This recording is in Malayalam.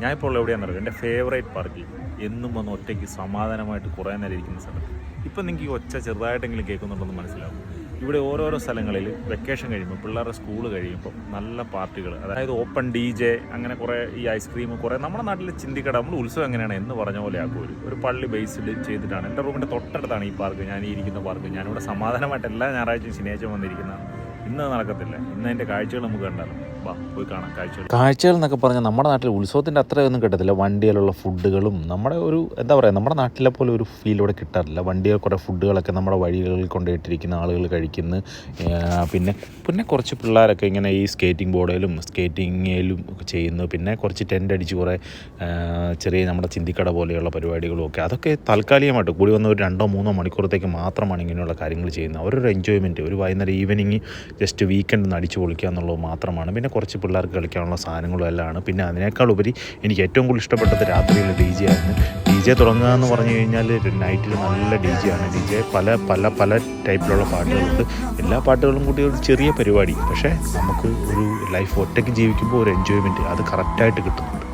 ഞാനിപ്പോൾ ഉള്ള എവിടെയാണെന്ന് അറിയാം, എൻ്റെ ഫേവറേറ്റ് പാർക്കിൽ എന്നും വന്ന് ഒറ്റയ്ക്ക് സമാധാനമായിട്ട് കുറേ നേരം ഇരിക്കുന്ന സ്ഥലം. ഇപ്പം നിങ്ങൾക്ക് ഈ ഒച്ച ചെറുതായിട്ടെങ്കിലും കേൾക്കുന്നുണ്ടെന്ന് മനസ്സിലാവും. ഇവിടെ ഓരോരോ സ്ഥലങ്ങളിൽ വെക്കേഷൻ കഴിയുമ്പോൾ പിള്ളേരുടെ സ്കൂൾ കഴിയുമ്പോൾ നല്ല പാർട്ടികൾ, അതായത് ഓപ്പൺ DJ, അങ്ങനെ കുറേ ഈ ഐസ്ക്രീം, കുറേ നമ്മുടെ നാട്ടിൽ ചിന്തിക്കട നമ്മൾ ഉത്സവം എങ്ങനെയാണ് എന്ന് പറഞ്ഞ പോലെ ആക്കും. ഒരു പള്ളി ബേസ്ഡ് ചെയ്തിട്ടാണ്. എൻ്റെ റൂമിൻ്റെ തൊട്ടടുത്താണ് ഈ പാർക്ക്, ഞാൻ ഈ ഇരിക്കുന്ന പാർക്ക്. ഞാനിവിടെ സമാധാനമായിട്ട് എല്ലാ ഞായറാഴ്ചയും ശനിയാഴ്ച വന്നിരിക്കുന്നതാണ്. ഇന്ന് നടക്കത്തില്ല. ഇന്ന് അതിൻ്റെ കാഴ്ചകൾ നമുക്ക് കണ്ടാലോ? വാ, പോയി കാണാം കാഴ്ചകൾ എന്നൊക്കെ പറഞ്ഞാൽ നമ്മുടെ നാട്ടിൽ ഉത്സവത്തിൻ്റെ അത്രയൊന്നും കിട്ടത്തില്ല. വണ്ടിയിലുള്ള ഫുഡുകളും നമ്മുടെ ഒരു എന്താ പറയുക, നമ്മുടെ നാട്ടിലെ പോലെ ഒരു ഫീൽ ഇവിടെ കിട്ടാറില്ല. വണ്ടിയിൽ കുറേ ഫുഡുകളൊക്കെ നമ്മുടെ വഴികളിൽ കൊണ്ടുപോയിട്ടിരിക്കുന്ന ആളുകൾ കഴിക്കുന്നു. പിന്നെ കുറച്ച് പിള്ളേരൊക്കെ ഇങ്ങനെ ഈ സ്കേറ്റിംഗ് ബോർഡിലും സ്കേറ്റിങ്ങിലും ഒക്കെ ചെയ്യുന്നു. പിന്നെ കുറച്ച് ടെൻ്റ് അടിച്ച് കുറേ ചെറിയ നമ്മുടെ ചിന്തിക്കട പോലെയുള്ള പരിപാടികളും ഒക്കെ. അതൊക്കെ താൽക്കാലികമായിട്ട് കൂടി വന്ന ഒരു 2-3 മണിക്കൂറത്തേക്ക് മാത്രമാണ് ഇങ്ങനെയുള്ള കാര്യങ്ങൾ ചെയ്യുന്നത്. അവരൊരു എൻജോയ്മെൻറ്റ്, ഒരു വൈകുന്നേരം ഈവനിങ് ജസ്റ്റ് വീക്കെൻഡ് ഒന്ന് അടിച്ച് പൊളിക്കുക എന്നുള്ളത് മാത്രമാണ്. പിന്നെ കുറച്ച് പിള്ളേർക്ക് കളിക്കാനുള്ള സാധനങ്ങളും എല്ലാം ആണ്. പിന്നെ അതിനേക്കാൾ ഉപരി എനിക്ക് ഏറ്റവും കൂടുതൽ ഇഷ്ടപ്പെട്ടത് രാത്രിയിലെ DJ ആയിരുന്നു. DJ തുടങ്ങുക എന്ന് പറഞ്ഞു കഴിഞ്ഞാൽ നൈറ്റിൽ നല്ല DJ ആണ്. DJ പല ടൈപ്പിലുള്ള പാട്ടുകളുണ്ട്. എല്ലാ പാട്ടുകളും കൂടി ഒരു ചെറിയ പരിപാടി, പക്ഷേ നമുക്ക് ഒരു ലൈഫ് ഒറ്റയ്ക്ക് ജീവിക്കുമ്പോൾ ഒരു എൻജോയ്മെൻറ്റ് അത് കറക്റ്റായിട്ട് കിട്ടുന്നുണ്ട്.